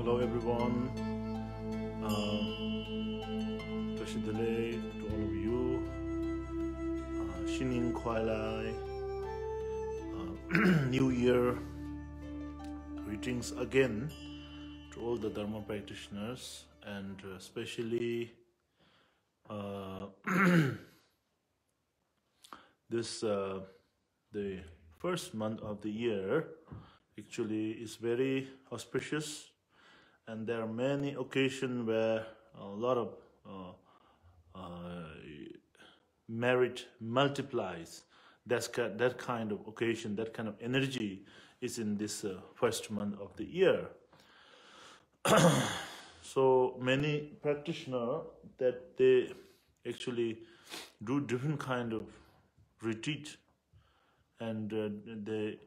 Hello everyone, Toshidale to all of you, Shinin Kwalai, New Year, greetings again to all the Dharma practitioners, and especially this the first month of the year actually is very auspicious, and there are many occasions where a lot of merit multiplies. That kind of occasion, that kind of energy is in this first month of the year. So many practitioners that they actually do different kind of retreat, and they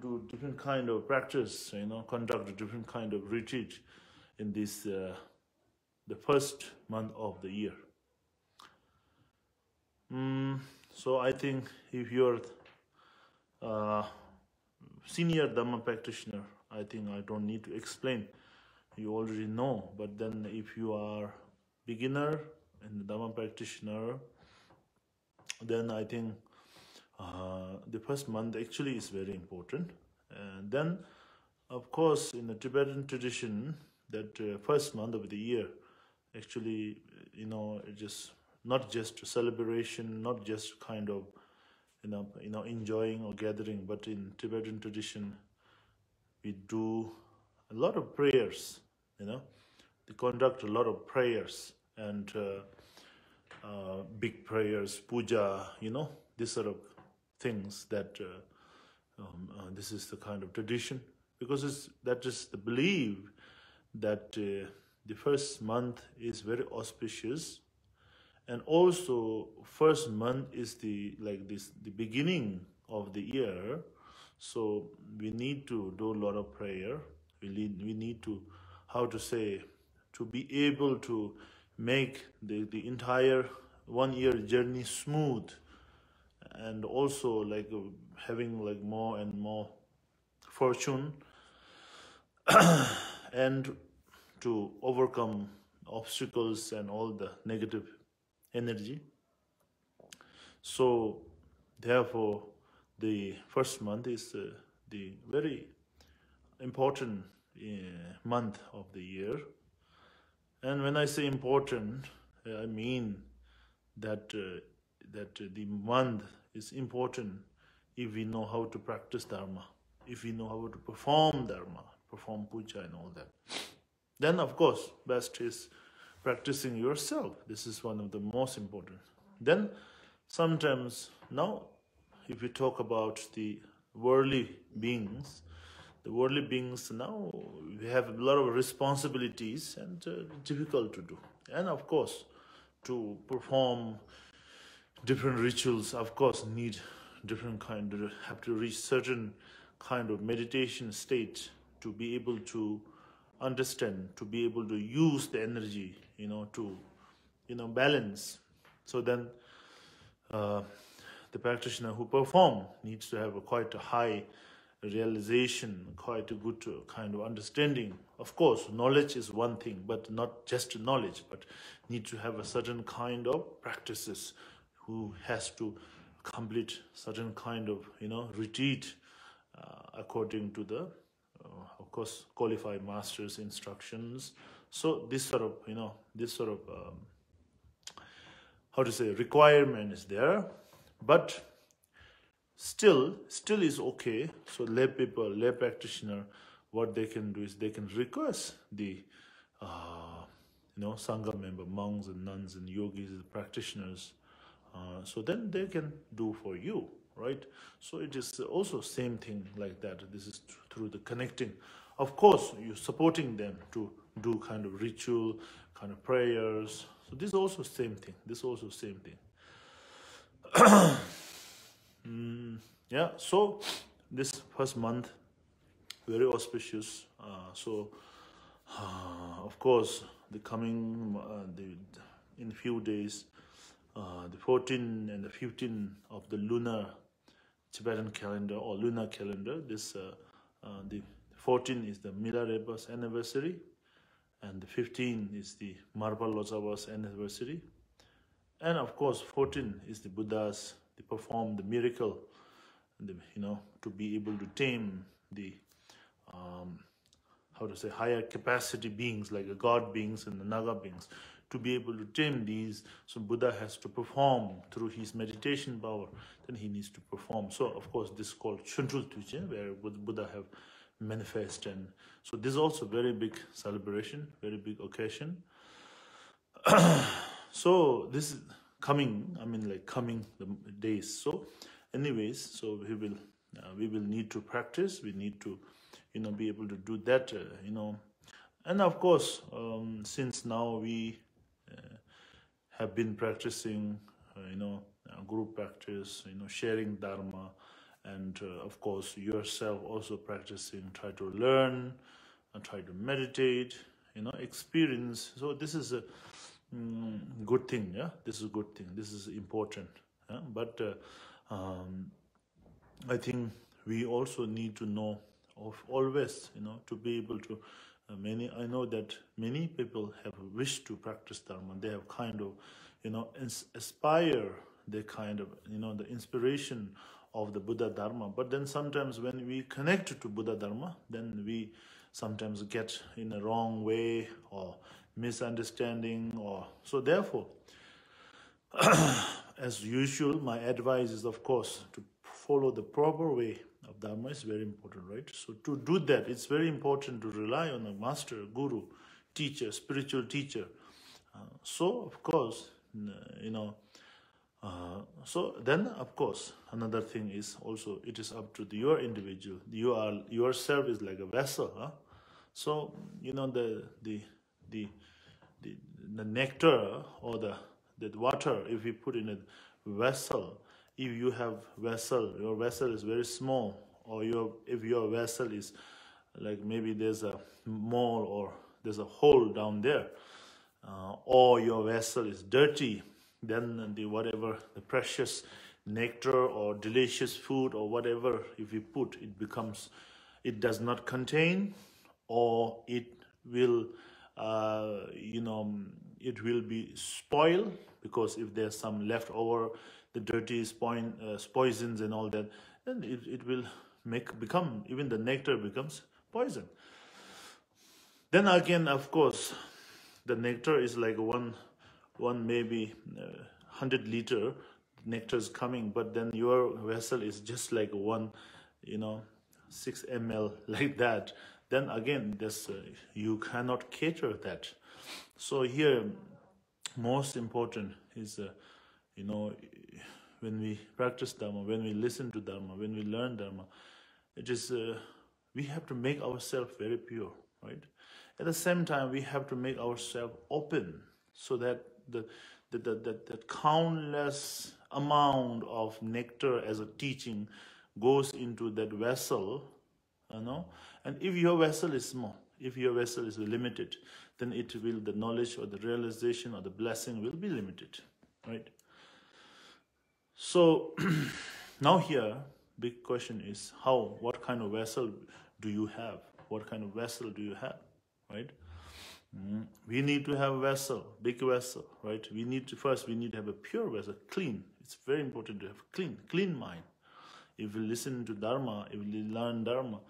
do different kind of practice, conduct a different kind of retreat in this the first month of the year. So I think if you're senior Dhamma practitioner, I think I don't need to explain. You already know. But then if you are beginner and Dhamma practitioner, then I think the first month actually is very important. And then, of course, in the Tibetan tradition, that first month of the year, actually, it's just not just a celebration, not just kind of, enjoying or gathering, but in Tibetan tradition, we do a lot of prayers. They conduct a lot of prayers and big prayers, puja, this sort of things that this is the kind of tradition, because that is the belief that the first month is very auspicious, and also first month is the beginning of the year. So we need to do a lot of prayer. We need to, to be able to make the entire 1 year journey smooth, and also having more and more fortune and to overcome obstacles and all the negative energy. So therefore the first month is the very important month of the year. And when I say important, I mean that the month is important if we know how to practice Dharma, if we know how to perform Dharma, perform puja and all that. Then, of course, best is practicing yourself. This is one of the most important. Then, sometimes, now, if we talk about the worldly beings, now, we have a lot of responsibilities and difficult to do. And, of course, to perform different rituals, of course, need different kind of, have to reach certain kind of meditation state to be able to understand, to be able to use the energy, to, balance. So then the practitioner who perform needs to have quite a high realization, quite a good kind of understanding. Of course, knowledge is one thing, but not just knowledge, but need to have a certain kind of practices, who has to complete certain kind of, retreat according to the, of course, qualified master's instructions. So this sort of, requirement is there, but still is okay. So lay people, lay practitioner, what they can do is they can request the, Sangha member, monks and nuns and yogis, the practitioners. So then they can do for you, right? So it is also same thing like that. This is through the connecting. Of course, you're supporting them to do kind of ritual, kind of prayers. So this is also same thing. Yeah, so this first month, very auspicious. Of course, the coming, in a few days, the 14th and the 15th of the lunar Tibetan calendar or lunar calendar, this the 14 is the Milarepa's anniversary, and the 15 is the Marpalotsava's anniversary. And of course, 14 is the Buddha's, they perform the miracle, to be able to tame the, higher capacity beings like the God beings and the Naga beings. To be able to tame these, so Buddha has to perform through his meditation power. Then he needs to perform. So of course, this is called Chuntrul Tuje, where Buddha have manifest, and so this is also very big celebration, very big occasion. So this is coming, coming the days. So anyways, so we will need to practice. We need to, be able to do that, And of course, since now we have been practicing, group practice, sharing Dharma, and of course yourself also practicing, try to learn, and try to meditate, experience. So this is a good thing, yeah. This is a good thing. This is important. Yeah? But I think we also need to know of always, to be able to. I know that many people have wished to practice Dharma. They have kind of, aspire the kind of, the inspiration of the Buddha Dharma. But then sometimes when we connect to Buddha Dharma, then we sometimes get in a wrong way or misunderstanding. So therefore, as usual, my advice is, of course, to follow the proper way of Dharma is very important, right? So to do that, it's very important to rely on a master, guru, teacher, spiritual teacher. So of course, so then of course, another thing is also, it is up to your individual. Yourself is like a vessel, huh? So the nectar or the water, if we put in a vessel, if you have vessel, your vessel is very small, or if your vessel is like maybe there's a mole or there's a hole down there, or your vessel is dirty, then the precious nectar or delicious food or whatever, if you put, it does not contain, or it will it will be spoiled, because if there's some leftover, the dirty poisons and all that, then it will become, even the nectar becomes poison. Then again, of course, the nectar is like one maybe 100 liter nectar is coming, but then your vessel is just like 6 ml like that. Then again, you cannot cater that. So here, most important is when we practice Dharma, when we listen to Dharma, when we learn Dharma, it is we have to make ourselves very pure, right? At the same time, we have to make ourselves open, so that the countless amount of nectar as a teaching goes into that vessel, And if your vessel is small, if your vessel is limited, then the knowledge or the realization or the blessing will be limited, right? So now here, big question is what kind of vessel do you have? What kind of vessel do you have, right? We need to have a vessel, big vessel, right? We need to have a pure vessel, clean. It's very important to have clean mind. If we listen to Dharma, if we learn Dharma,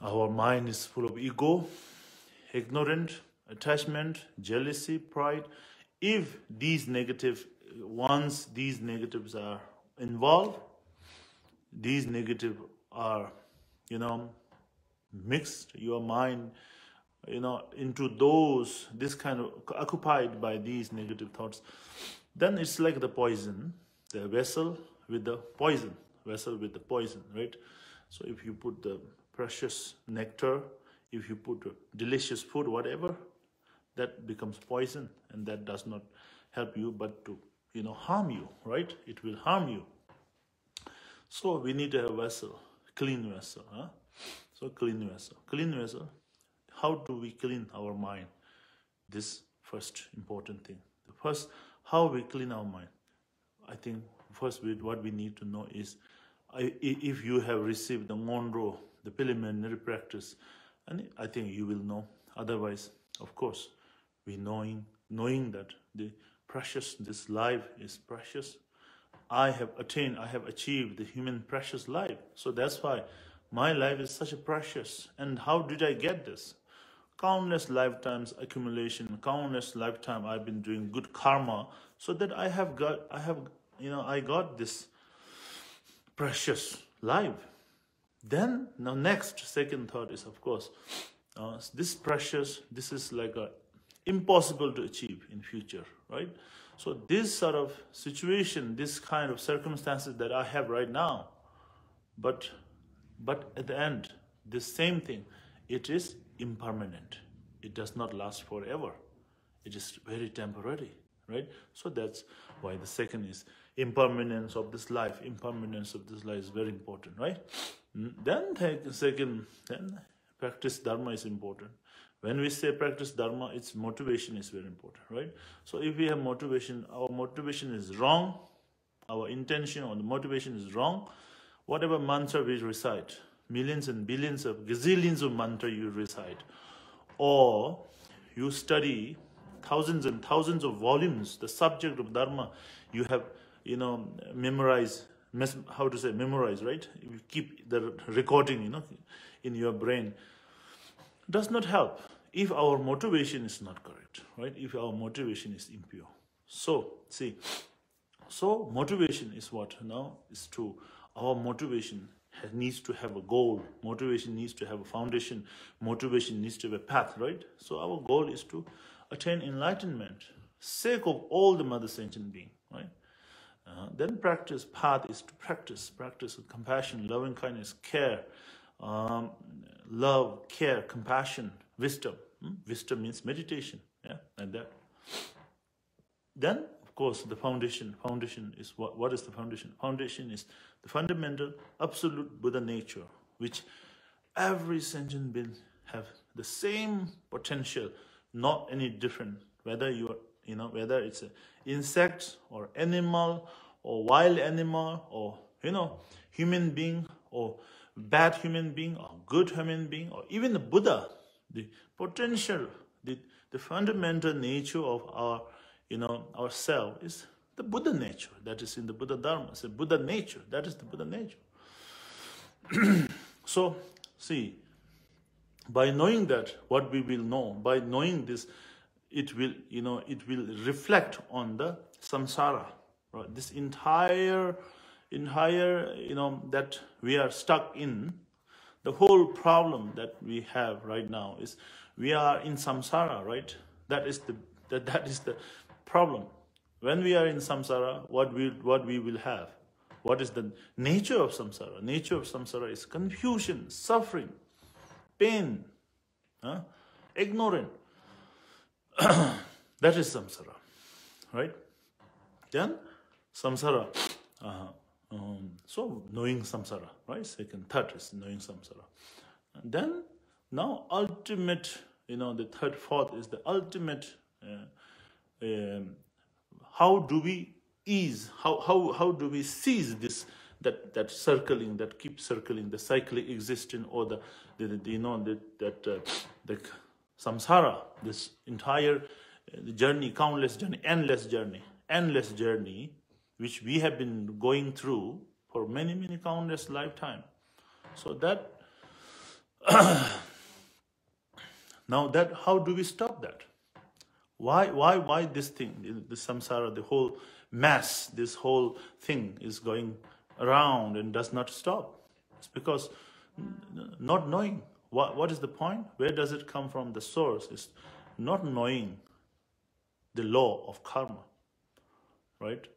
our mind is full of ego, ignorant, attachment, jealousy, pride. If these negatives are involved, these negatives are, mixed, your mind, into this kind of occupied by these negative thoughts, then it's like the poison, the vessel with the poison, right? So if you put the precious nectar, if you put delicious food, whatever, that becomes poison, and that does not help you, but to, harm you, right? It will harm you. So we need to have a vessel, clean vessel, huh? So clean vessel. How do we clean our mind? This first important thing. How we clean our mind? I think first what we need to know is, if you have received the Monroe the preliminary practice, and I think you will know. Otherwise, of course, we knowing that this life is precious. I have achieved the human precious life. So that's why my life is such a precious. And how did I get this? Countless lifetimes accumulation, countless lifetime I've been doing good karma, so that I got this precious life. Then now second thought is, of course, this is like impossible to achieve in future, right? So this sort of situation, this kind of circumstances that I have right now, but at the end, this same thing, it is impermanent. It does not last forever. It is very temporary, right? So that's why the second is impermanence of this life. Impermanence of this life is very important, right? Then practice Dharma is important. When we say practice Dharma, its motivation is very important, right? So if we have motivation, our motivation is wrong, our intention or the motivation is wrong, whatever mantra we recite, millions and billions of gazillions of mantra you recite, or you study thousands and thousands of volumes, the subject of Dharma, you have, memorize, right? You keep the recording, in your brain. Does not help if our motivation is not correct, right? If our motivation is impure. So, motivation is what now is true. Our motivation needs to have a goal. Motivation needs to have a foundation. Motivation needs to have a path, right? So our goal is to attain enlightenment, sake of all the mother sentient being, right? Then practice, path is to practice with compassion, loving kindness, care, love, care, compassion, wisdom. Wisdom means meditation, yeah, like that. Then, of course, the foundation. Foundation is what is the foundation? Foundation is the fundamental, absolute Buddha nature, which every sentient being have the same potential, not any different. Whether you are, whether it's an insect or animal or wild animal or human being or bad human being or good human being or even the Buddha, the potential, the fundamental nature of our, our self is the Buddha nature. That is in the Buddha Dharma. It's a Buddha nature. That is the Buddha nature. So, see, by knowing that, what we will know, by knowing this, it will, it will reflect on the samsara, right? This entire, that we are stuck in. The whole problem that we have right now is we are in samsara, right? That is the problem. When we are in samsara, what we will have? What is the nature of samsara? Nature of samsara is confusion, suffering, pain, ignorance. That is samsara, right? Then samsara. So knowing samsara, right? Third is knowing samsara. And then now ultimate, the fourth is the ultimate. How do we ease? How do we seize this that circling, that keeps circling, the cyclic existence, or the samsara, this entire journey, countless journey, endless journey, which we have been going through for many, many countless lifetime. So that now that how do we stop that? Why this thing, the samsara, the whole mass, this whole thing is going around and does not stop? It's because not knowing. What is the point? Where does it come from? The source is not knowing the law of karma, right?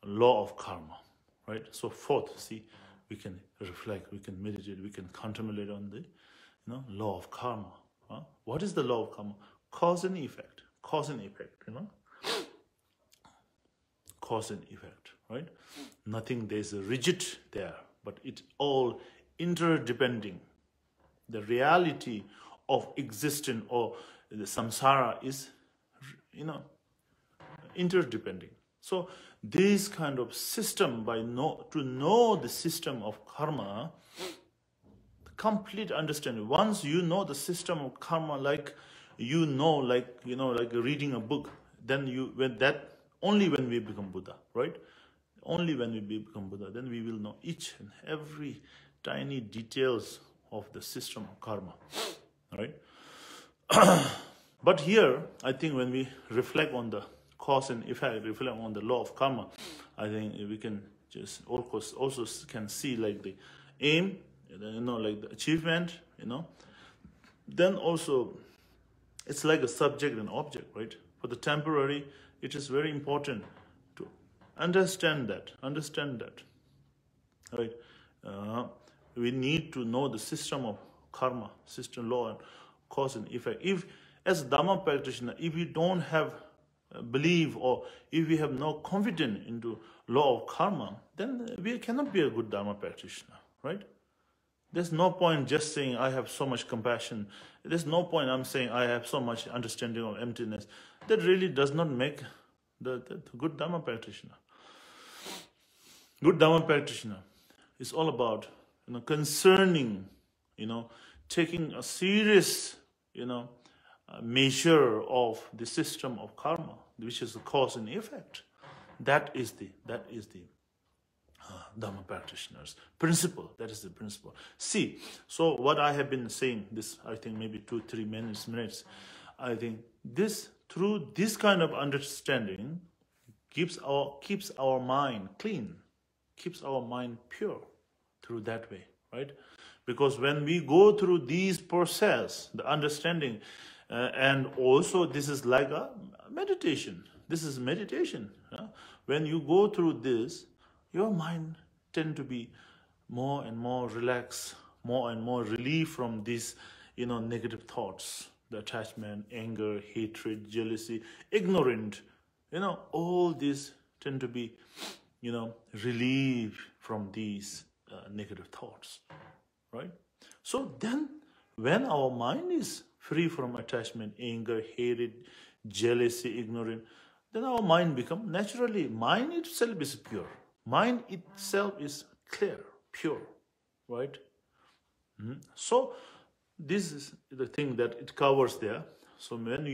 Law of karma, right? So fourth, see, we can reflect, we can meditate, we can contemplate on the law of karma. What is the law of karma? Cause and effect, cause and effect, cause and effect, right? Nothing, there's a rigid there, but it's all interdepending. The reality of existence or the samsara is, interdepending. So this kind of system, to know the system of karma, complete understanding. Once you know the system of karma, like like reading a book, then only when we become Buddha, right? Only when we become Buddha, then we will know each and every tiny details of the system of karma, right? But here, I think when we reflect on the cause and effect, reflect on the law of karma, I think we can just also can see like the aim, like the achievement, Then also, it's like a subject and object, right? For the temporary, it is very important to understand that, right? We need to know the system of karma, system, law, and cause and effect. If, as Dharma practitioner, if you don't have belief, or if we have no confidence into law of karma, then we cannot be a good Dharma practitioner, right? There's no point just saying I have so much compassion. There's no point I'm saying I have so much understanding of emptiness. That really does not make the good Dharma practitioner. Good Dharma practitioner is all about concerning, taking a serious measure of the system of karma, which is the cause and effect. That is the Dharma practitioner's principle. That is the principle. See, so what I have been saying, this I think maybe 2-3 minutes, I think this, through this kind of understanding, keeps our mind clean, keeps our mind pure through that way, right? Because when we go through these process, the understanding, and also this is like a meditation. This is meditation. When you go through this, your mind tend to be more and more relaxed, more and more relief from these, negative thoughts, the attachment, anger, hatred, jealousy, ignorant, all these tend to be, relieved from these negative thoughts, right? So then, when our mind is free from attachment, anger, hatred, jealousy, ignorance, then our mind becomes naturally, mind itself is pure. Mind itself is clear, pure, right? So this is the thing that it covers there. So when we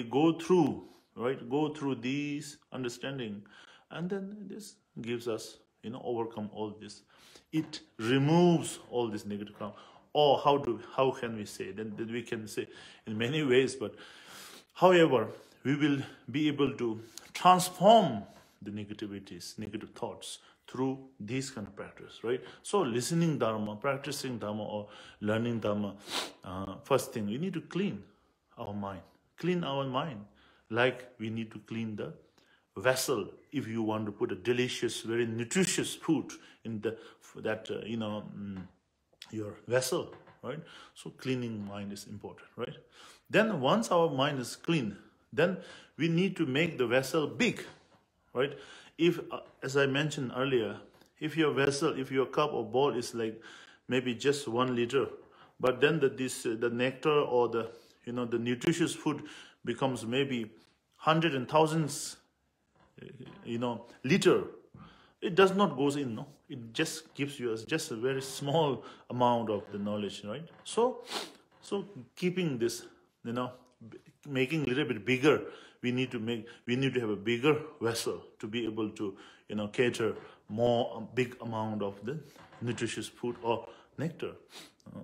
go through, right, these understanding, and then this gives us, overcome all this. It removes all this negative karma. Or how can we say? Then we can say in many ways, but however, we will be able to transform the negativities, negative thoughts through these kind of practice, right? So listening Dharma, practicing Dharma, or learning Dharma, first thing, we need to clean our mind. Clean our mind like we need to clean the vessel if you want to put a delicious, very nutritious food in your vessel, right? So cleaning mind is important, right? Then once our mind is clean, then we need to make the vessel big, right? If, as I mentioned earlier, if your vessel, if your cup or bowl is like maybe just 1 liter, but then the nectar or the nutritious food becomes maybe hundreds and thousands, liter, it does not goes in, no? It just gives you just a very small amount of the knowledge, right? So keeping this, making a little bit bigger, we need to have a bigger vessel to be able to, cater a big amount of the nutritious food or nectar.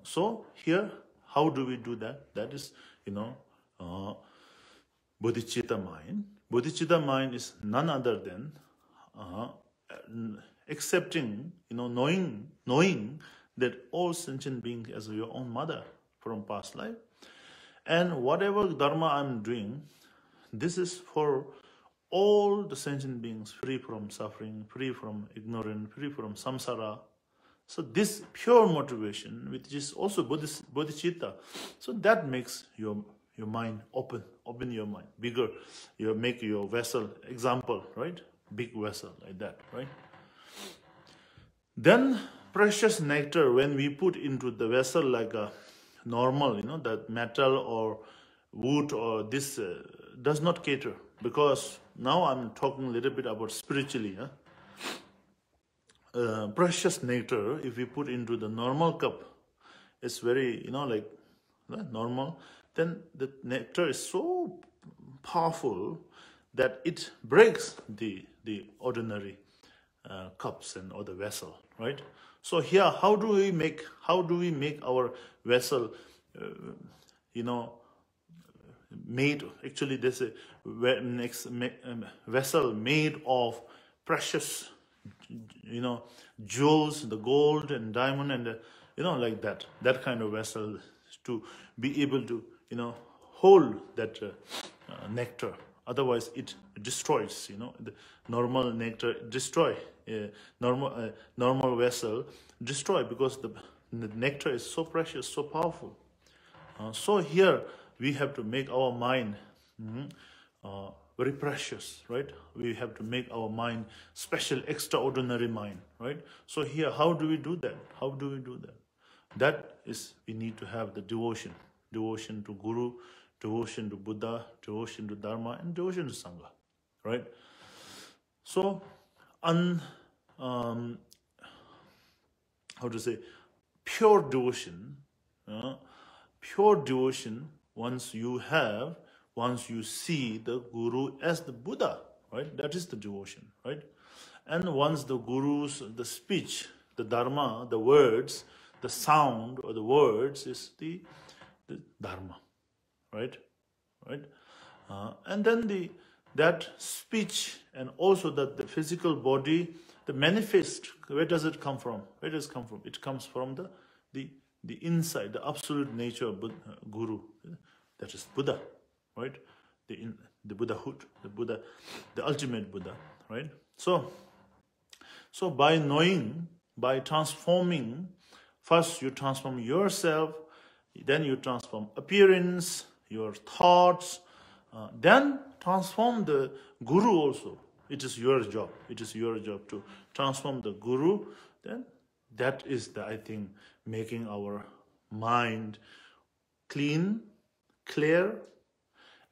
So here, how do we do that? That is, bodhicitta mind. Bodhicitta mind is none other than accepting, knowing that all sentient beings as your own mother from past life. And whatever dharma I'm doing, this is for all the sentient beings, free from suffering, free from ignorance, free from samsara. So this pure motivation, which is also bodhicitta, so that makes your mind open your mind, bigger. You make your vessel, example, right? Big vessel like that, right? Then precious nectar, when we put into the vessel like a normal, that metal or wood or this does not cater, because now I'm talking a little bit about spiritually. precious nectar, if we put into the normal cup, it's very, like normal, then the nectar is so powerful that it breaks the ordinary cups and other vessel, right? So here, how do we make our vessel, made? Actually, there's a vessel made of precious, jewels, the gold and diamond, and like that kind of vessel to be able to hold that nectar. Otherwise, it destroys. The normal nectar destroy. Normal vessel destroy, because the nectar is so precious, so powerful. So here we have to make our mind very precious, right? We have to make our mind special, extraordinary mind, right? So here, how do we do that? How do we do that? That is, we need to have the devotion to Guru, devotion to Buddha, devotion to Dharma, and devotion to Sangha, right? So, pure devotion, once you see the Guru as the Buddha, right? That is the devotion, right? And once the Guru's, the speech, the Dharma, the words, the sound or the words is the Dharma, right? And then that speech and also that the physical body, the manifest, where does it come from? Where does it come from? It comes from the inside, the absolute nature of Guru. That is Buddha, right? The Buddhahood, the ultimate Buddha, right? So by knowing, by transforming, first you transform yourself, then you transform appearance, your thoughts, then transform the Guru also. It is your job. It is your job to transform the Guru. Then that is I think, making our mind clean, clear,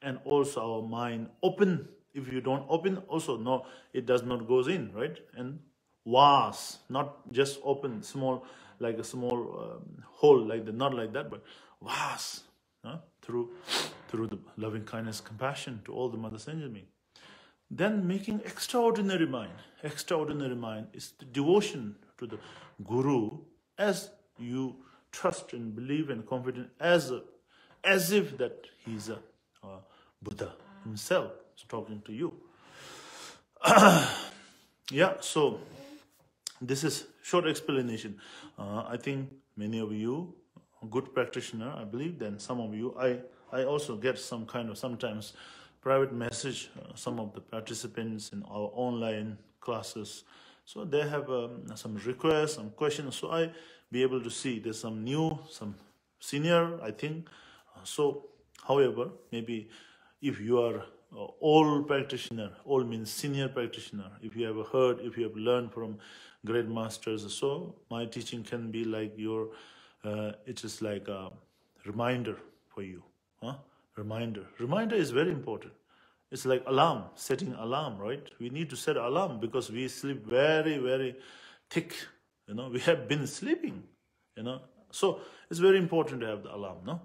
and also our mind open. If you don't open, also no, it does not goes in, right? And vast, not just open, small, like a small hole, not like that, but vast, through the loving kindness, compassion to all the Mother Senjami. Then making extraordinary mind. Extraordinary mind is the devotion to the Guru as you trust and believe and confident, as if that he's a Buddha himself is talking to you. Yeah, so this is short explanation. I think many of you, good practitioner, I believe, then some of you, I also get some kind of sometimes private message, some of the participants in our online classes. So they have some requests, some questions. So I be able to see there's some new, some senior, I think. So, however, maybe if you are old practitioner, old means senior practitioner, if you have heard, if you have learned from great masters, so my teaching can be like your, it is like a reminder for you. Reminder is very important. It's like alarm, setting alarm, right? We need to set alarm because we sleep very, very thick. We have been sleeping, So it's very important to have the alarm, no?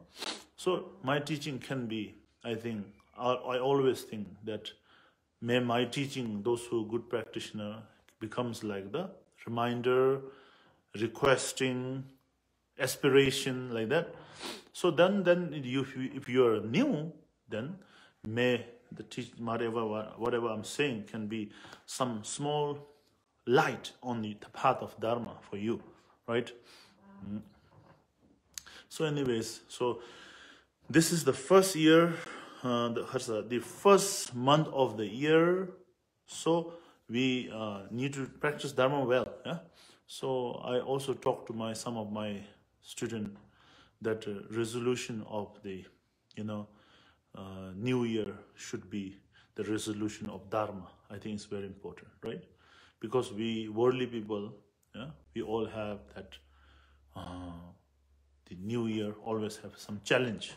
So my teaching can be, I think, I always think that may my teaching, those who are good practitioner, becomes like the reminder, requesting, aspiration, like that. So then if you are new, then may the teaching, whatever I'm saying, can be some small light on the path of Dharma for you, right? So anyways, so this is the first year, the first month of the year. So we need to practice Dharma well. Yeah. So I also talked to some of my students that resolution of the new year should be the resolution of Dharma. I think it's very important, right? Because we worldly people, we all have that. The new year always have some challenge.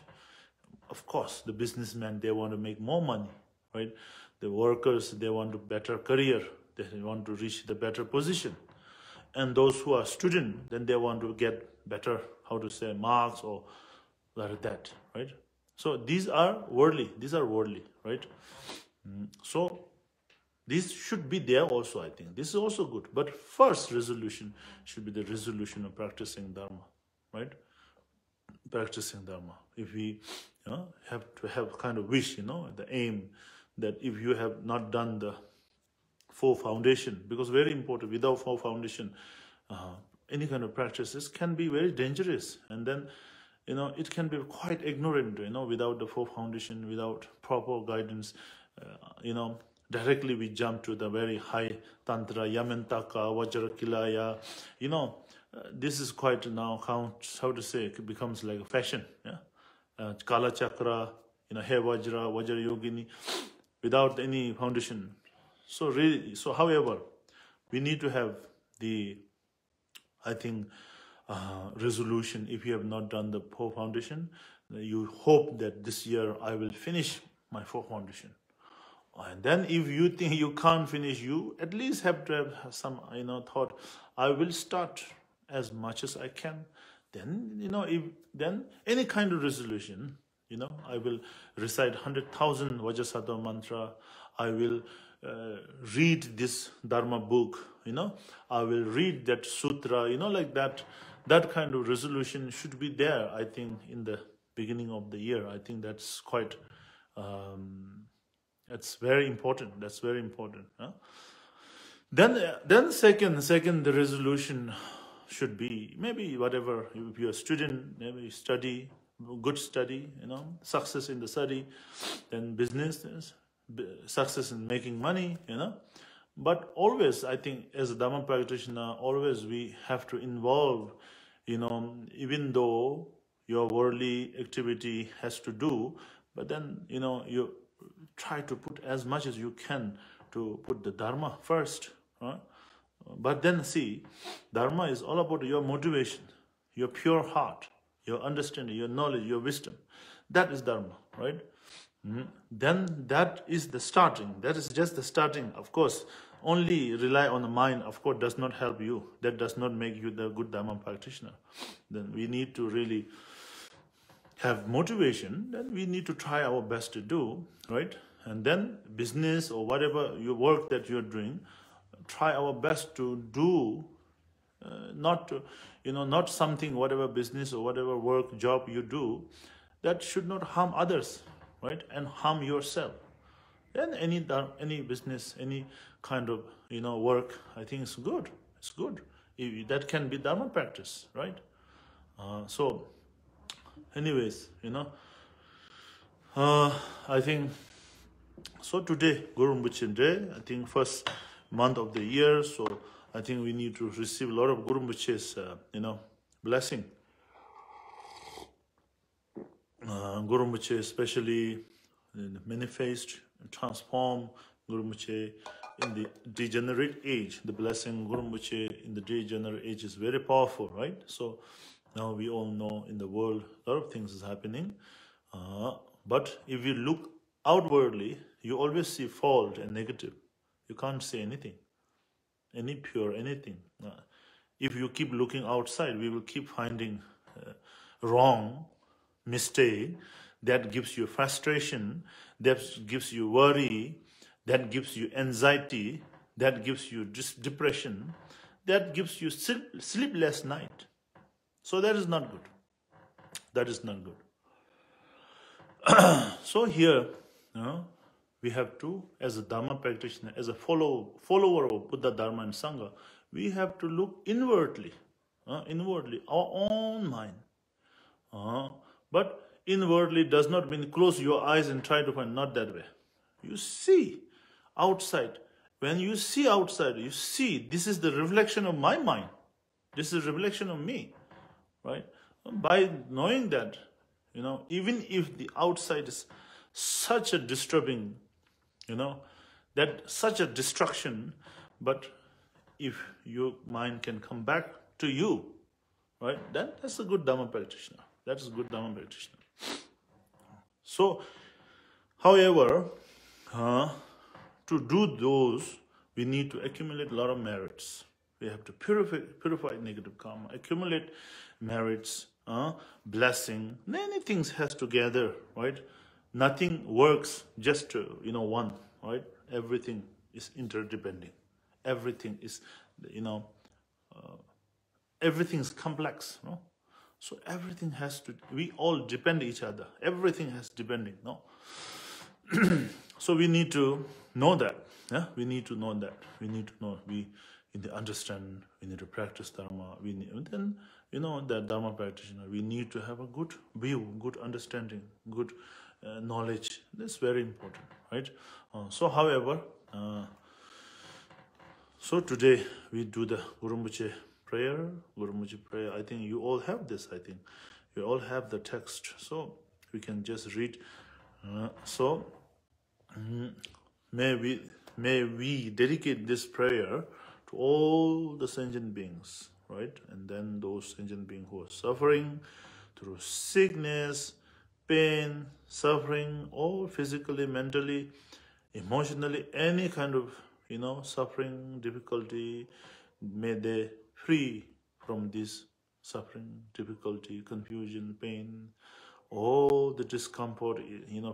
Of course, the businessmen, they want to make more money, right? The workers, they want a better career. They want to reach the better position. and those who are student, then they want to get better, how to say, marks or like that, right? So these are worldly, right? So this should be there also, I think. This is also good. But first resolution should be the resolution of practicing Dharma, right? Practicing Dharma. If we have to have kind of wish, the aim that if you have not done the 4 foundation, because very important, without 4 foundation, any kind of practices can be very dangerous. And then, it can be quite ignorant, without the 4 foundation, without proper guidance, directly we jump to the very high Tantra, Yamantaka, Vajrakilaya, this is quite now, how to say, it becomes like a fashion, Kala Chakra, He Vajra, Vajra Yogini, without any foundation. So really, however, we need to have the, I think, resolution. If you have not done the 4 foundation, you hope that this year I will finish my 4 foundation. And then if you think you can't finish, you at least have to have some, thought, I will start as much as I can. Then, then any kind of resolution, I will recite 100,000 Vajrasattva mantra, I will read this Dharma book, I will read that sutra, like that. That kind of resolution should be there, I think, in the beginning of the year. I think that's quite, that's very important. That's very important. Then second, the resolution should be maybe whatever. If you're a student, maybe study, good study, success in the study, then business, success in making money, But always, I think, as a Dhamma practitioner, always we have to involve, even though your worldly activity has to do, but then, you try to put as much as you can to put the Dharma first. But then see, Dharma is all about your motivation, your pure heart, your understanding, your knowledge, your wisdom. That is Dharma, right? Then that is the starting. That is just the starting. Of course, only rely on the mind, of course, does not help you. That does not make you the good Dharma practitioner. Then we need to really have motivation. Then we need to try our best to do, right? And then business or whatever your work that you're doing, try our best to do, not something, whatever business or whatever work, job you do, that should not harm others, right? And harm yourself. Then any business, any kind of work, I think it's good. It's good. That can be Dharma practice, right? So, anyways, I think so. Today, Guru Rinpoche Day, I think first month of the year. So I think we need to receive a lot of Guru Rinpoche's, blessing. Guru Rinpoche especially manifest and transform Guru Rinpoche in the degenerate age. The blessing Guru Rinpoche in the degenerate age is very powerful, right? So now we all know in the world a lot of things is happening. But if you look outwardly, you always see fault and negative. You can't say anything, any pure anything. If you keep looking outside, we will keep finding wrong, mistake. That gives you frustration, that gives you worry, that gives you anxiety, that gives you depression, that gives you sleepless night. So that is not good. That is not good. So here, we have to, as a Dharma practitioner, as a follower of Buddha, Dharma and Sangha, we have to look inwardly, our own mind. But inwardly does not mean close your eyes and try to find, not that way. You see outside. When you see outside, you see this is the reflection of my mind. This is a reflection of me, right? By knowing that, even if the outside is such a disturbing, that such a destruction, but if your mind can come back to you, right, then that's a good Dhamma practitioner. That is a good Dhamma practitioner. So, however, to do those, we need to accumulate a lot of merits. We have to purify negative karma, accumulate merits, blessing. Many things has to gather, right? Nothing works just one, right? Everything is interdependent. Everything is, everything is complex, no? So everything has to, we all depend each other. Everything has depending, no? So we need to know that. Yeah, we need to know that. We need to know. We need to understand. We need to practice Dharma. We need, and then that Dharma practitioner. We need to have a good view, good understanding, good knowledge. That's very important, right? However, so today we do the Guru Rinpoche prayer. Guru Rinpoche prayer. I think you all have this. I think you all have the text, so we can just read. May we dedicate this prayer to all the sentient beings, right? And then those sentient beings who are suffering through sickness, pain, suffering, all physically, mentally, emotionally, any kind of suffering, difficulty, may they free from this suffering, difficulty, confusion, pain, all the discomfort,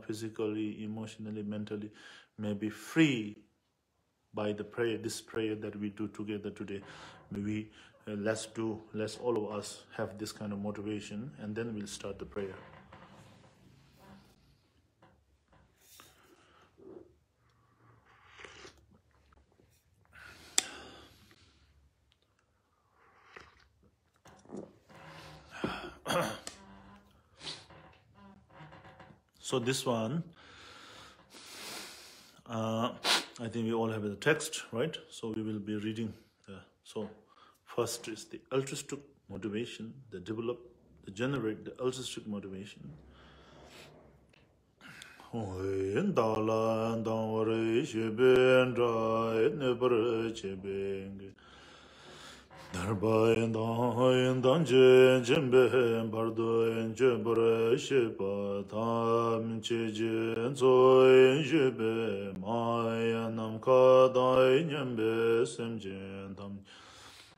physically, emotionally, mentally, may be free by the prayer, this prayer that we do together today. Maybe let's all of us have this kind of motivation, and then we'll start the prayer. So this one, I think we all have the text, right? So we will be reading. So first is the altruistic motivation, the generate the altruistic motivation. Darbayan dan je jembe bardoyan je brashe patam che je zoy jebe maya nam ka dai nyambe semjen tam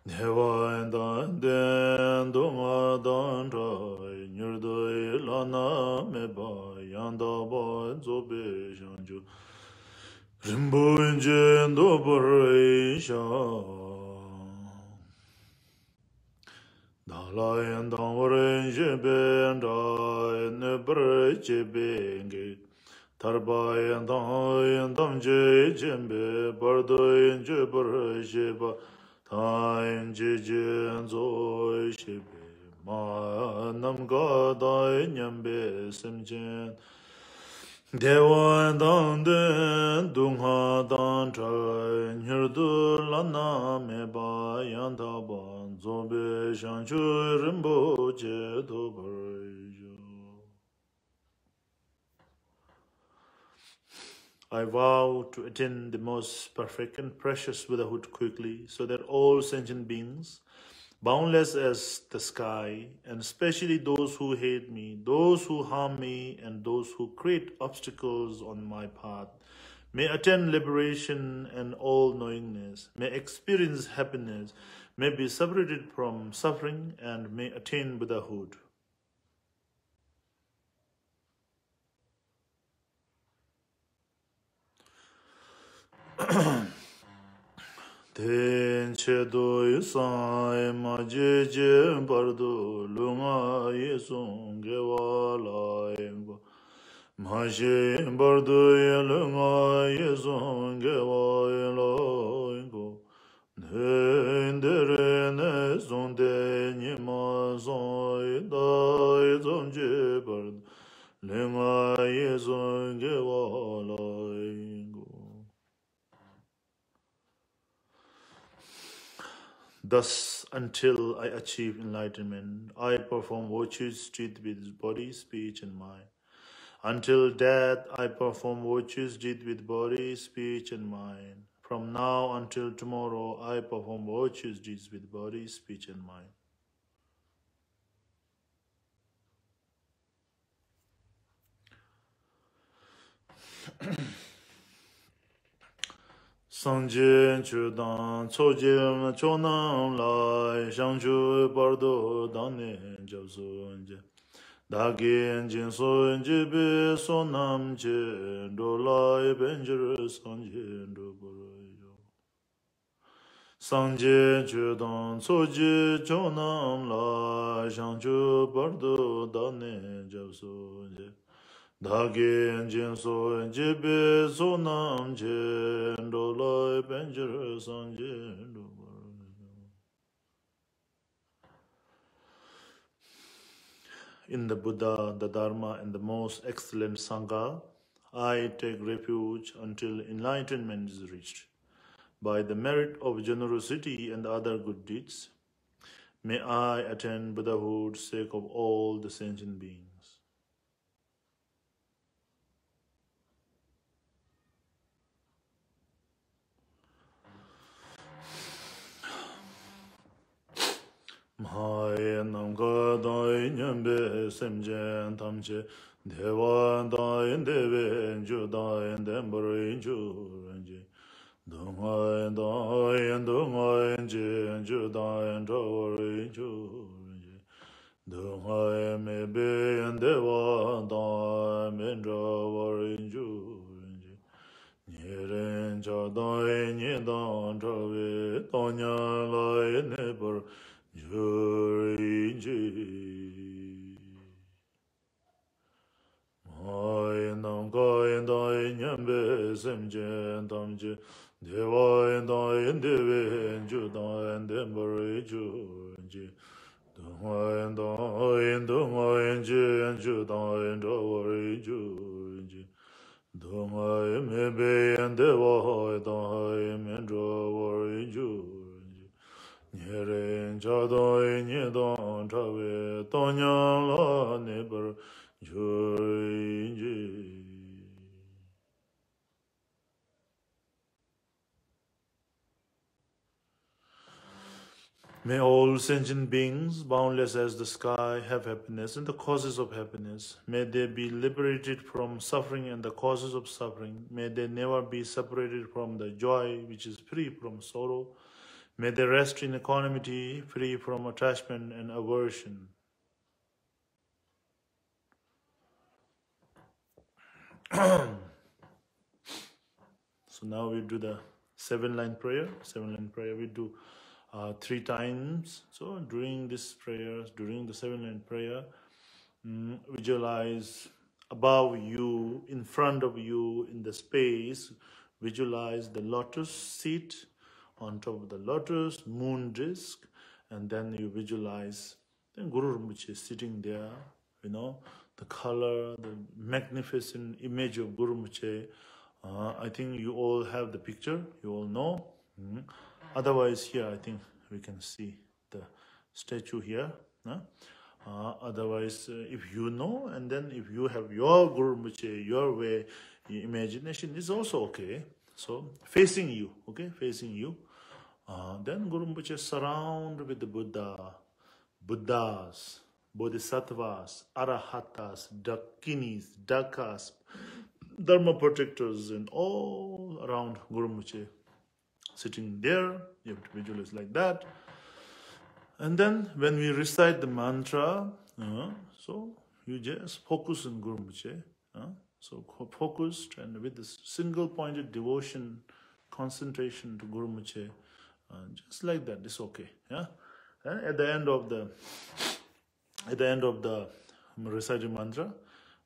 devayan dan den doma dan rai nyurdoy lana me ba yanda ba zobe janju rimbo je ndo borisha Dalayan dangwaran jeben rai ne breche bengi Tarbayan damje jembe bardoyan je breche ba Tayan je jen zoy shebe ma nam ga dayan nyambe semjen Dewan dan den dungha dan chai nyurdu lana me ba yanda ban zobe shanchu rinpoche do barjo. I vow to attain the most perfect and precious Buddhahood quickly, so that all sentient beings, boundless as the sky, and especially those who hate me, those who harm me, and those who create obstacles on my path, may attain liberation and all-knowingness, may experience happiness, may be separated from suffering, and may attain Buddhahood. Ten che do yusai ma je je bardo lunga yesung ge wa la yengwa ma je bardo ye lunga yesung ge wa la yengwa den dere ne zon de nyima zon da zon je bardo lunga yesung ge wa la yengwa. Thus, until I achieve enlightenment, I perform virtues deed with body, speech, and mind. Until death, I perform virtues deed with body, speech, and mind. From now until tomorrow, I perform virtues deeds with body, speech, and mind. Sangje chudan chojim chonam lai shangchu bardo dane jabsunje dagin jinso jibe sonam je dolai benjir sanje doboroyo Sangje chudan choji chonam lai shangchu bardo dane jabsunje Dagin jinso jibe sonam je dolai benjir sanje doboroyo. In the Buddha, the Dharma, and the most excellent Sangha, I take refuge until enlightenment is reached. By the merit of generosity and other good deeds, may I attain Buddhahood sake of all the sentient beings. Mahaya namka dai nyambe semjen tamche dewa dai deve ju dai dembore ju renje dungai je ju dai dore ju renje dungai mebe dewa dai mendra ju renje nyeren cha dai nyedan trawe tonya lai nebor Jurinji Mai Nam Kai Dai Nyambe Semjen Tamje Dewa Dai Deve Judan Dembare Jurinji Dungai Dungai Jen Judan Dawari Jurinji Dungai Mebe and Dewa Dai Mendrawari Jurinji Nyeren chadoi nyedon trawe tonyang la nebar jurinji. May all sentient beings, boundless as the sky, have happiness and the causes of happiness. May they be liberated from suffering and the causes of suffering. May they never be separated from the joy which is free from sorrow. May they rest in equanimity, free from attachment and aversion. So now we do the 7-line prayer. 7-line prayer we do 3 times. So during this prayer, during the 7-line prayer, visualize above you, in front of you, in the space, visualize the lotus seat. On top of the lotus, moon disk, and then you visualize then Guru Rinpoche sitting there, the color, the magnificent image of Guru Rinpoche. I think you all have the picture, you all know. Otherwise, here I think we can see the statue here. Otherwise, if you know, and then if you have your Guru Rinpoche, your way, your imagination is also okay. So, facing you, okay, facing you. Then Guru Rinpoche surrounded with the Buddhas, Bodhisattvas, Arahatas, Dakinis, Dakas, Dharma protectors, and all around Guru Rinpoche. Sitting there, you have to visualize like that. And then when we recite the mantra, so you just focus on Guru Rinpoche. So focused and with this single-pointed devotion, concentration to Guru Rinpoche. Just like that, it's okay. Yeah. And at the end of the reciting mantra,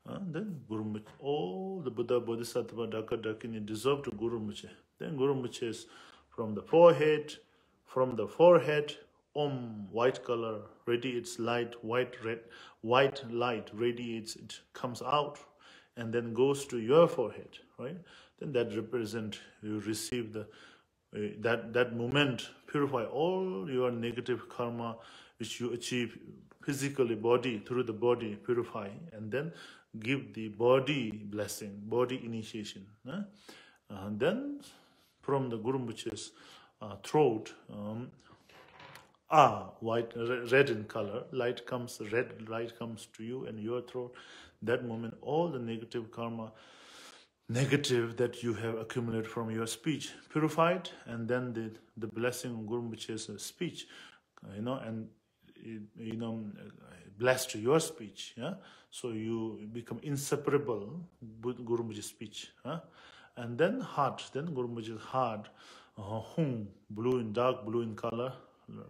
then Guru Rinpoche, all the Buddha, Bodhisattva, Daka, Dakini deserve to Guru Rinpoche. Then Guru Rinpoche is from the forehead, Om, white color, radiates light, white light radiates, it comes out, and then goes to your forehead, right? Then that represent you receive the that moment, purify all your negative karma which you achieve physically, body, through the body, purify, and then give the body blessing, body initiation. And then from the Guru Rinpoche's throat, white, red in color, red light comes to you and your throat. That moment, all the negative karma negative that you have accumulated from your speech purified, and then the blessing of Guru Rinpoche's speech, and blessed your speech, yeah. So you become inseparable with Guru Rinpoche's speech, and then heart. Then Guru Rinpoche's heart, hung dark blue in color,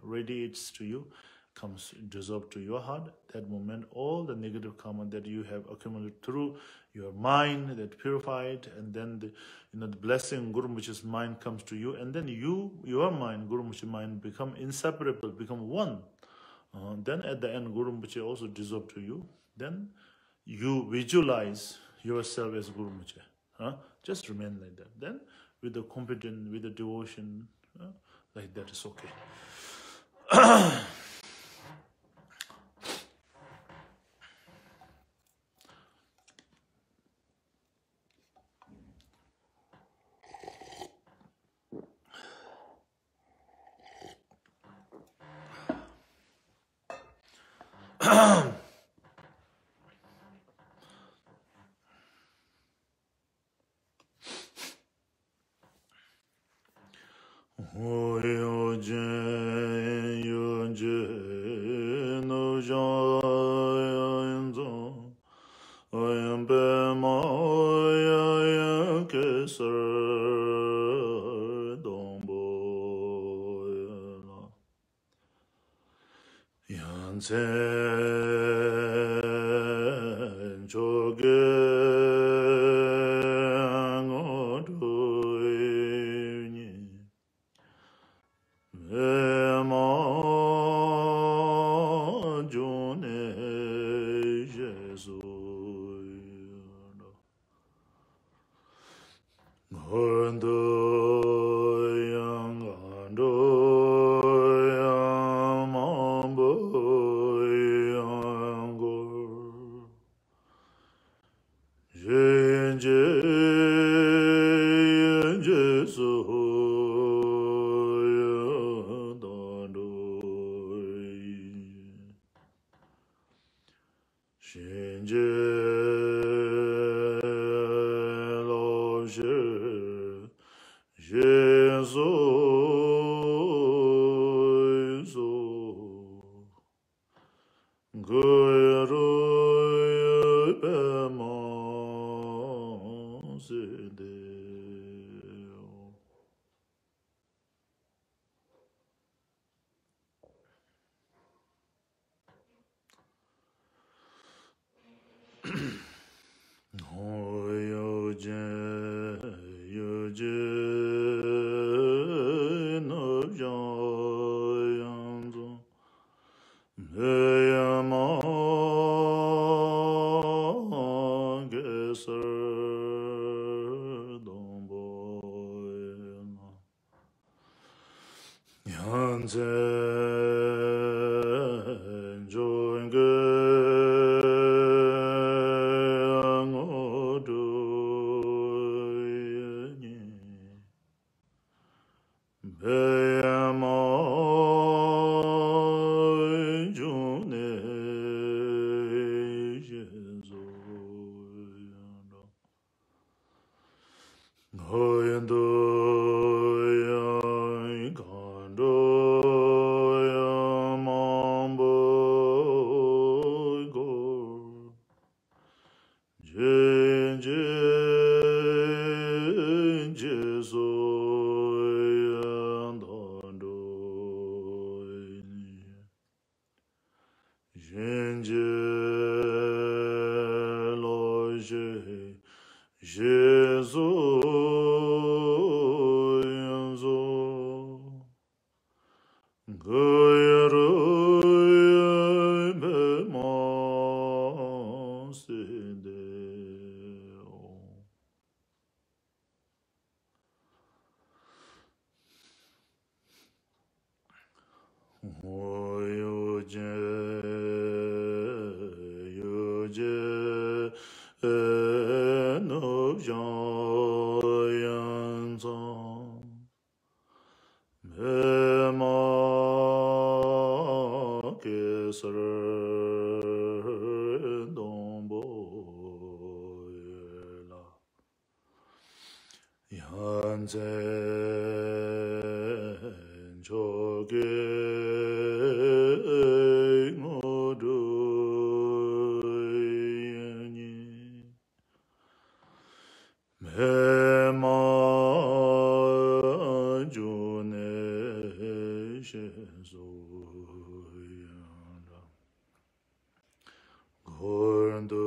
radiates to you, comes dissolved to your heart. That moment, all the negative karma that you have accumulated through your mind, that purified, and then the blessing Guru Rinpoche's mind comes to you, and then your mind, Guru Rinpoche's mind, become inseparable, become one. Then at the end, Guru Rinpoche also dissolved to you. Then you visualize yourself as Guru Rinpoche. Just remain like that. Then with the competence, with the devotion, like that is okay. Yanzen choge nguruyani mema june shezuyanda gordo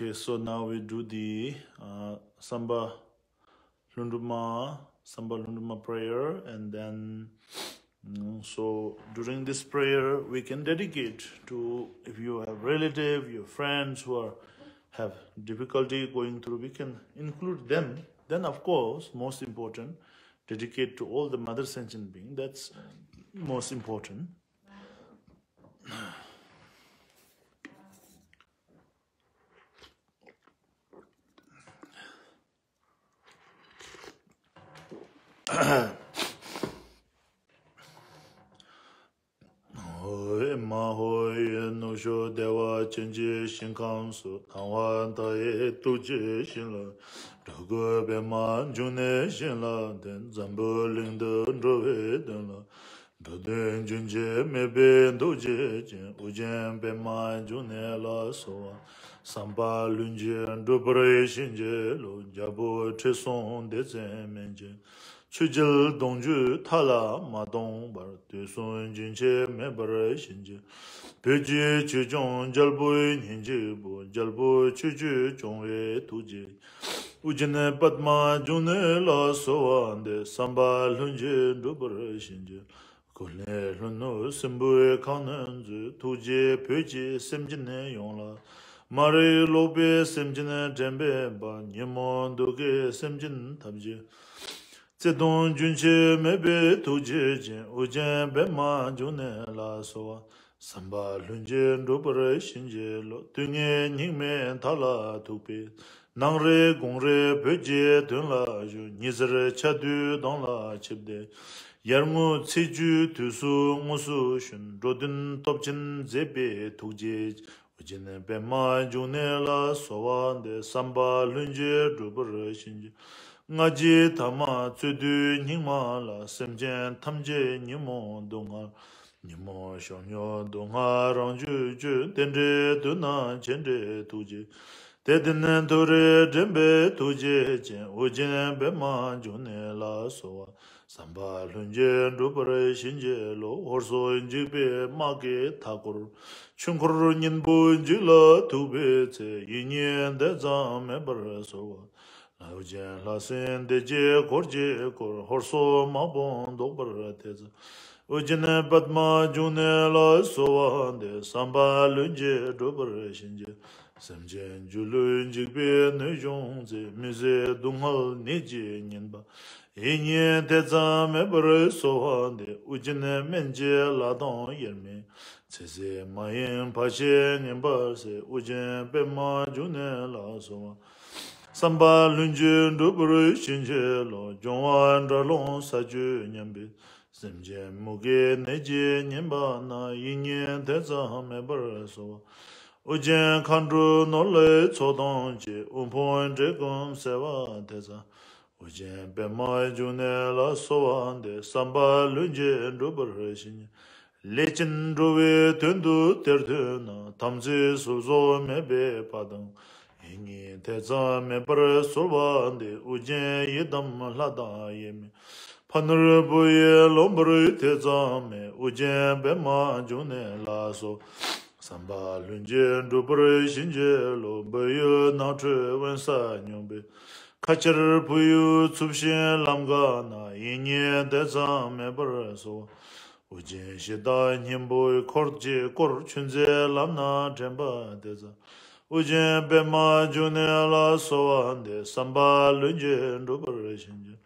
Okay, so now we do the Samba Lunduma prayer, and then so during this prayer we can dedicate to, if you have relative, your friends who have difficulty going through, we can include them. Then of course, most important, dedicate to all the mother sentient being. That's most important. Mahoy no sho dewa chenji shinkang su tangwan tae tuje shinla dogo be man june shinla den zambo lingdo ndrowe denla doden junje mebe doje jen ujen be man june la soa samba lunje ndrobre shinje lo jabo cheson de zemenje Chujil dongju tala ma dong bar de sun jinche me bar shinje peji chujong jalbo ninje bo jalbo chuju jongwe tuje ujene padma june la soan de samba lunje dobar shinje kole luno sembu kanan ju tuje peji semjine yongla mare lobe semjine dembe ba nyemon doge semjin tabje Zedong junche mebe tuje jen ujen be ma june la soa samba lunje ndobare shinje lo tunye nyingme tala tupe nangre gongre beje tunla ju nizre chadu dans la chibde yarmu tsiju tusu musu shun rodin topchin zebe tuje ujen be ma june la soa de samba lunje ndobare shinje Ngaji tama tsudu nyingma la semjen tamje nyimo donga nyimo shonyo donga rangju ju tenre duna chenre tuje dedinen tore dembe tuje jen ujen bema june la soa samba lunje rupare shinje lo horso injikbe mage takur chunkur nyinbu injila tube tse yinyen de zame bar soa Laujen la sen de je korje kor horso ma bon dobar teza Ujene padma june la soa de samba lunje dobar shinje Semjen julun jikbe ne jongze mize dunghal neje nyenba Inye teza me bar soa de ujene menje la don yerme Tseze mayen pache nyenba se ujen pema june la soa Samba lunje ndubru shinje lo jongwan ralong saju nyambe semje muge neje nyamba na yinye teza mebar so ujen kandru nole chodong je umpon dregum sewa teza ujen bema june la soan de samba lunje ndubru shinje lechin ruwe tundu terduna tamzi suzo mebe padang Ingi teza me par solvande ujen yedam lada yeme Panur buye lombru teza me ujen bema june laso Samba lunje ndubru shinje lo buye natre wensa nyombe Kachar buyu tsubshin lamga na inye teza me par so Ujen shida nyembo korje kor chunze lamna jemba teza Ujen bema june la soande samba lunje ndobar shinje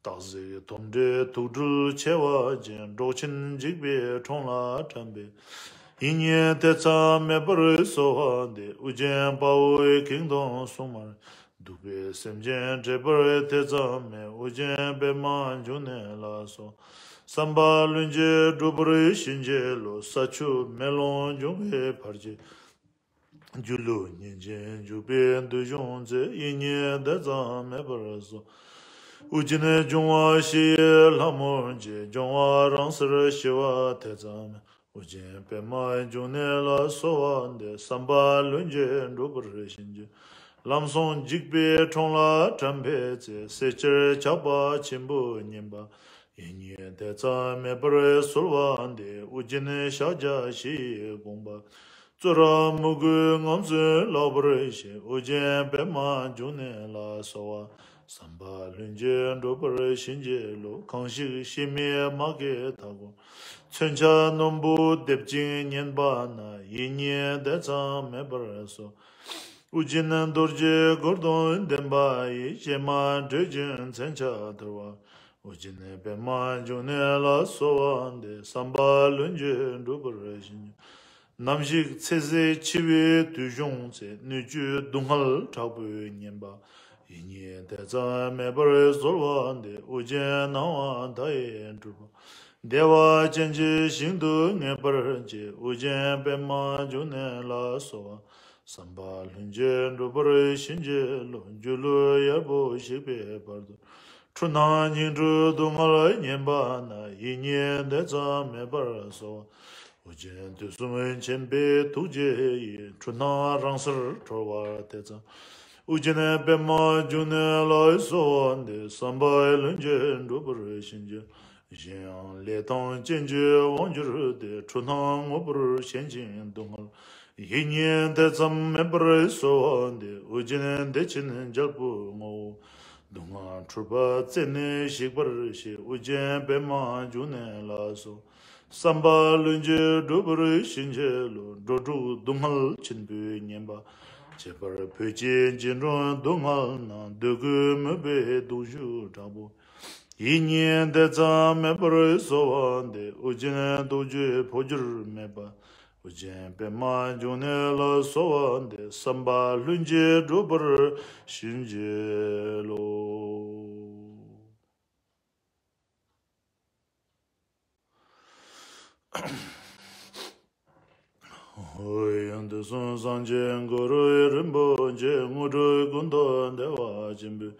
Tazi tomde tudru chewa jen rochin jikbe chongla chambe Inye teca mebar soande ujen bawe kingdom sumar Dube semjen jebar teca me ujen bema june la so Samba lunje ndobar shinje lo sachu melon junghe parje Julu nyen juben de jonze inye de zame barazo ujine jongwa shi lamonje jongwa ransre shiwa te zame ujen pe ma jone la soande samba lunje ndubr shinje lamson jikbe chongla chambe ze secher chaba chimbo nyemba inye de zame bre sulwande ujine shaja shi gomba Zora mugu ngamse labre ujen pema june la sowa samba lunje ndopre shinje lo kangshi shime mage tago chencha nombu depjin nyenba na yinye decha mebraso ujin dorje gordon demba yema drejin chencha darwa ujin pema june la sowa de samba lunje ndopre shinje 남식 체제 치외 두종세 누주 동할 잡부 년바 이니에 대자 매벌 솔완데 우제 나와 다에 두고 대화 전지 신도 내벌제 우제 배마 주네라서 삼발 현재 로벌 신제로 줄로 여보 시베 버도 추나닝주 동할 년바나 이니에 대자 매벌서 우젠 두숨은 쳔베 두제이 추나 랑서 tro와 대자 우젠에 베마 주네 라이소한데 삼바일 렌젠 루브르신제 제 레톤 젠제 원주르데 추나 오브르 신진 동을 이니엔 대점 멤버스한데 우젠에 대치는 절부모 동아 추바 쩨네 시버시 우젠 베마 주네 라소 Samba lunje dubru shinjelo dodu dungal chinbu nyemba chepar peche jinron dungal na dugu mebe doju tabu inyen deza mebre soande ujine doju pojur meba ujen pema junela soande samba lunje dubru shinjelo Hoyande son sanje Guru Rinpoche Guru Gundon Dewa Jimbe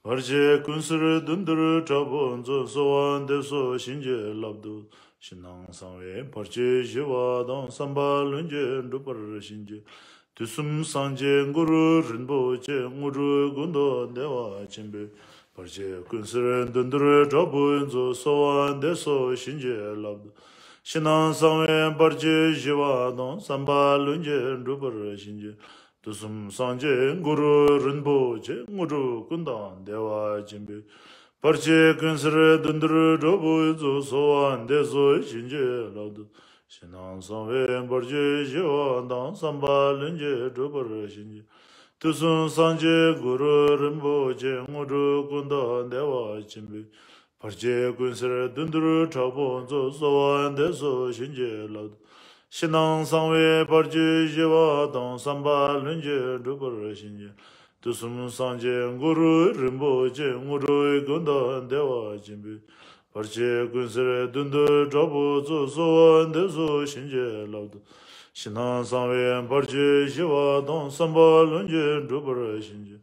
Parche Kunsur Dundur Chabon Zo Soande So Shinje Labdu Shinang Sangwe Parche Shiva Don Samba Lunje Dupar Shinje Tusum Sanje Guru Rinpoche Guru Gundon Dewa Jimbe Parche Kunsur Dundur Chabon Zo Soande So Shinje Labdu Shinang Sangwe Barje Jiva Don Samba Lunje Rubar Shinje Tusum Sanje Guru Rinpoche Guru Kundan Dewa Jimbe Barje Kunsre Dundur Robu Zo Soan Deso Shinje Laudu Shinang Sangwe Barje Jiva Don Samba Lunje Rubar Shinje Tusum Sanje Guru Rinpoche Guru Kundan Dewa Jimbe Parche Kunsere Dundur Chabon Zo Soan Deso Shinje Laud Shinang Sangwe Parche Jiva Don Samba Lunje Rubar Shinje Tusum Sanje Guru Rinpoche Guru Kundan Dewa Jimbe Parche Kunsere Dundur Chabon Zo Soan Deso Shinje Laud Shinang Sangwe Parche Jiva Don Samba Lunje Rubar Shinje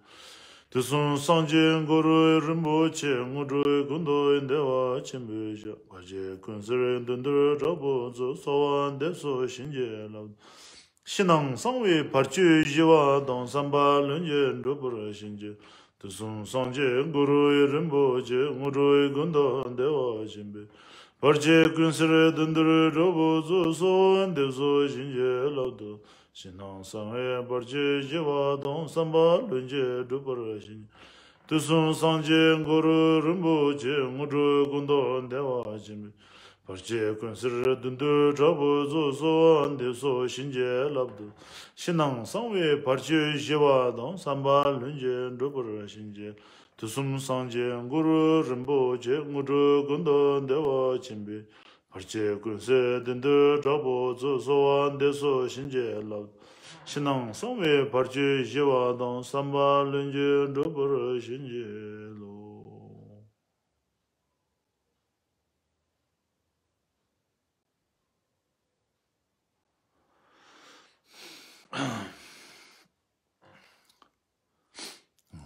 Tusum Sanje Guru Rinpoche Guru Gundo Dewa Chimbeja Paje Kunsere Dundur Rabo Zo Soan Deso Shinje Laud Shinang Sangwe Parche Jiva Don Samba Lunje Rupura Shinje Tusum Sanje Guru Rinpoche Guru Gundo Dewa Chimbe Parche Kunsere Dundur Rabo Zo Soan Deso Shinje Laud Shinang Sangwe Parche Jiva Don Samba Lunje Rupura Shinje Tusum Sanje Guru Rinpoche Guru Gundo Dewa Chimbe Parche Kunsere Dundur Rabo Zo Soan Deso Shinje Labdu Shinang Sangwe Parche Jiva Don Samba Lunje Rupura Shinje Tusum Sanje Guru Rinpoche Guru Gundo Dewa Chimbe Parche Kunsere Dundur Rabo Zo Soan Deso Shinje Labdu Shinang Sangwe Parche Jiva Don Samba Lunje Rupura Shinje Lo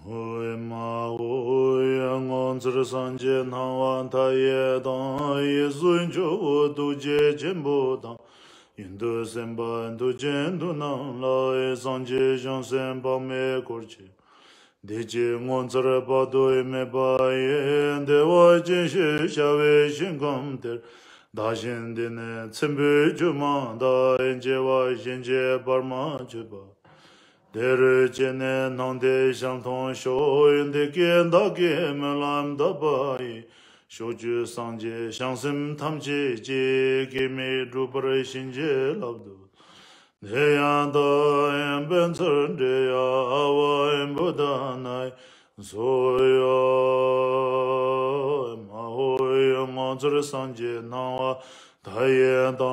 Hoi ma hoi ngon zir sanje nang wan ta ye dang ye zun jo du je jen bo dang yin du sen ba du jen du nang la ye sanje jang sen ba me kor che de je ngon zir ba do me ba ye de wa jen she sha we shin kam ter 다신데네 쳔베 주마 다엔제와 신제 바마 주바 데르제네 난데 장통 쇼인데 겐다게 멜람다바이 쇼주 상제 상심 탐제 제게메 루브레 신제 랍도 내야다 엠벤처데야 아와 엠보다나이 소요 마호요 마저 상제 나와 다예다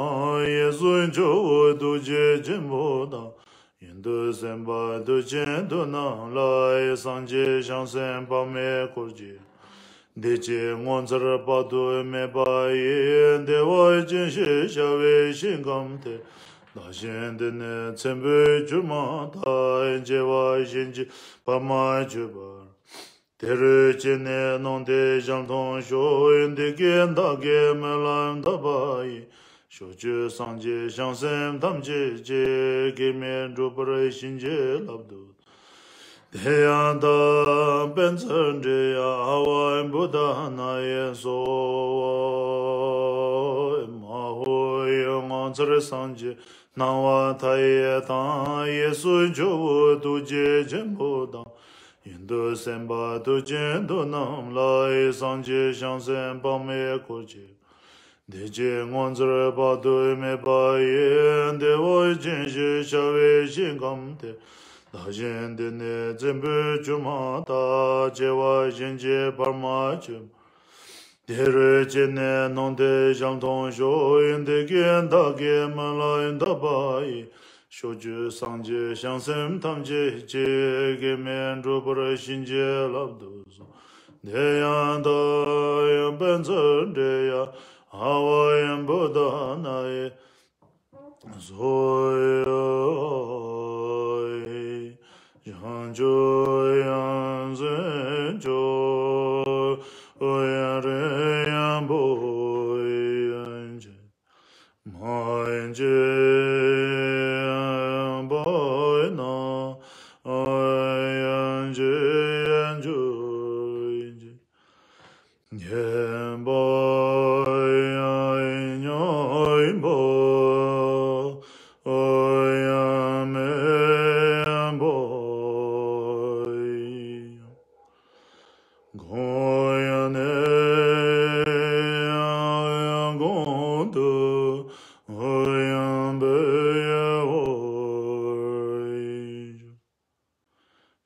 예수인조 두제 제모다 인도 셈바 두제도나 라이 상제 상셈 밤에 고지 대체 원자를 봐도 매바이 대화 진실 샤웨 신감대 나신데네 쳔베 주마다 인제와 신지 밤마 주바 데르제네 논데 장통 쇼인데 겐다게 멜람다바이 쇼주 상제 상셈 담제 제게메 루브레 신제 랍도 대야다 벤천제야 아와임 부다나예 소 마호영 안처를 상제 나와 타예다 예수 조 두제 전보다 인도 셈바 두제도 남라이 상제 상셈 밤에 고지 대제 원저를 봐도 매바예 대워 진실 샤웨 신감대 나젠데네 쳔베 주마다 제와 신제 바마쯤 데르제네 논데 장통 쇼인데 겐다게 말라인다바이 쇼주 상제 상셈 탐제 제게멘 루브레 신제 랍도소 내야다 엠벤저데야 아와엠 보다나에 소요이 양조양zen조 오야레양보이안제 마인제 보이나 오ян제 양조인제 옌보야인요인보 오야메보이 고야네 양고도 오야메오이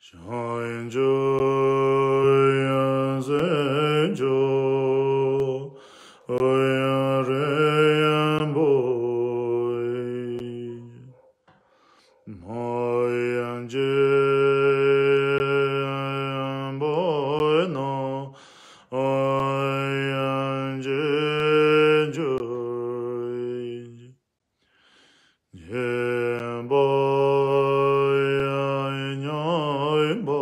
샤인조 양센조 오야레양보이 모양제 보이노 오양제 조이 옌보야인요인보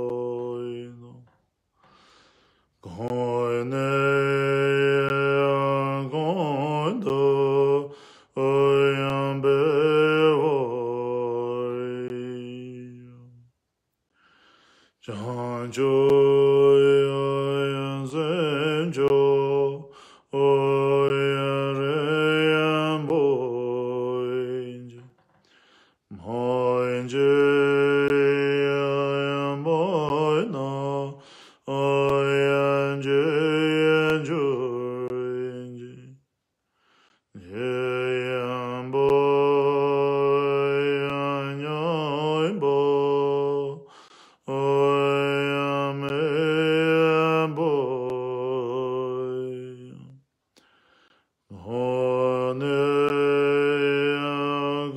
오야메양보이노 고네 고도 오양베오이 장조연센조 오야레양보인제 모인제 양보이나 오양제 양조인제 예양보양요인보 오야메보이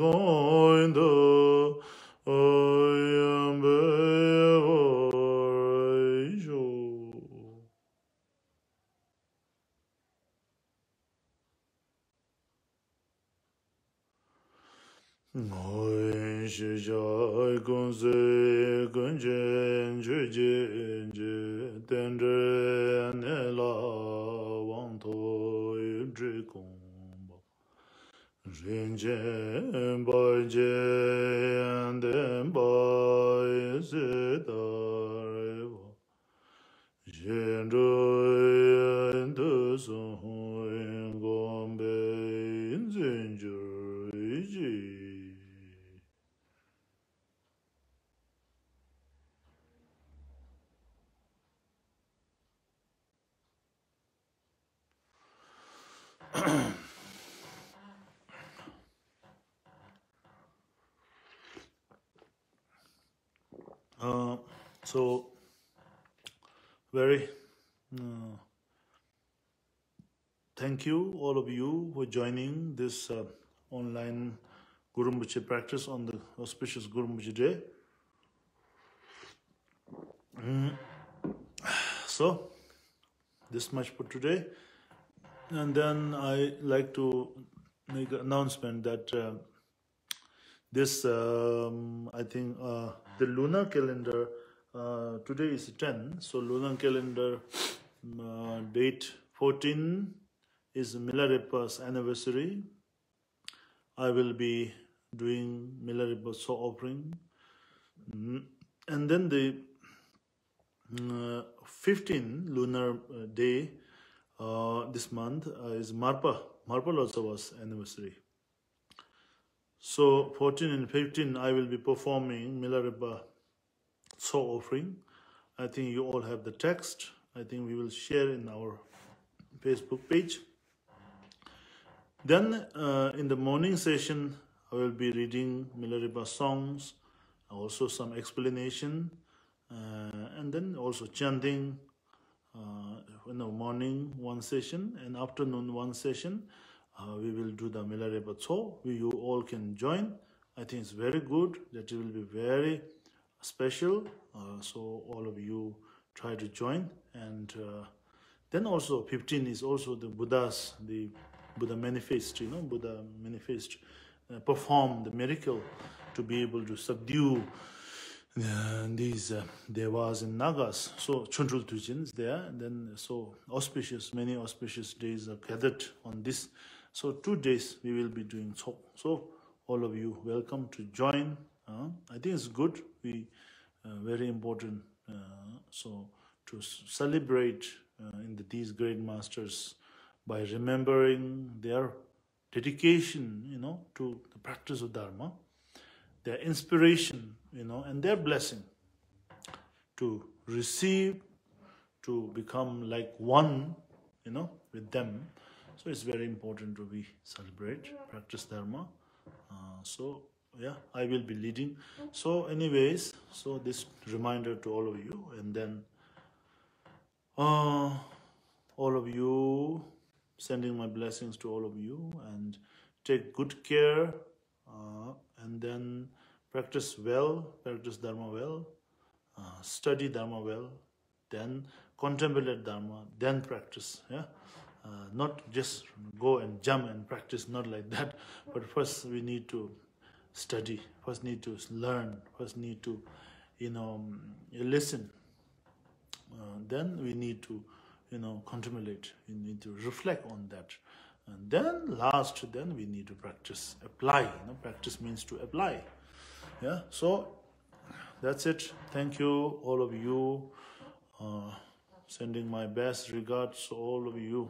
오네야고인도 오야메보이쇼 오인시자이 군세 근젠 주진제 덴르네라 왕토 유지공바 rinjen bajen den baje sedareva So, very thank you, all of you, for joining this online Guru Rinpoche practice on the auspicious Guru Rinpoche day. So, this much for today. And then I like to make an announcement that this, I think, the lunar calendar, today is 10, so lunar calendar date 14 is Milarepa's anniversary. I will be doing Milarepa's soul offering. And then the 15 lunar day this month is Marpa Lotsawa's anniversary. So 14 and 15 I will be performing Milarepa soul offering. I think you all have the text. I think we will share in our Facebook page. Then in the morning session I will be reading Milarepa songs, also some explanation, and then also chanting. In the morning one session and afternoon one session. We will do the Milarepa Tso. You all can join. I think it's very good. That will be very special. So all of you try to join. And then also 15 is also the Buddha's, the Buddha manifest, Buddha manifest, perform the miracle to be able to subdue these devas and nagas. So Chuntrul Tujin is there, and then so auspicious, many auspicious days are gathered on this. So 2 days we will be doing so. So all of you welcome to join. I think it's good. We very important. So to celebrate these great masters by remembering their dedication, to the practice of Dharma, their inspiration, and their blessing to receive, to become like one, with them. So it's very important to be celebrate, practice Dharma. So yeah, I will be leading. So anyways, so this reminder to all of you, and then all of you, sending my blessings to all of you, and take good care, and then practice well, practice Dharma well, study Dharma well, then contemplate Dharma, then practice. Yeah, not just go and jump and practice, not like that. But first we need to study, first need to learn, first need to, listen. Then we need to, contemplate. We need to reflect on that. And then last, then we need to practice, apply. Practice means to apply. Yeah, so that's it. Thank you, all of you. Sending my best regards to all of you.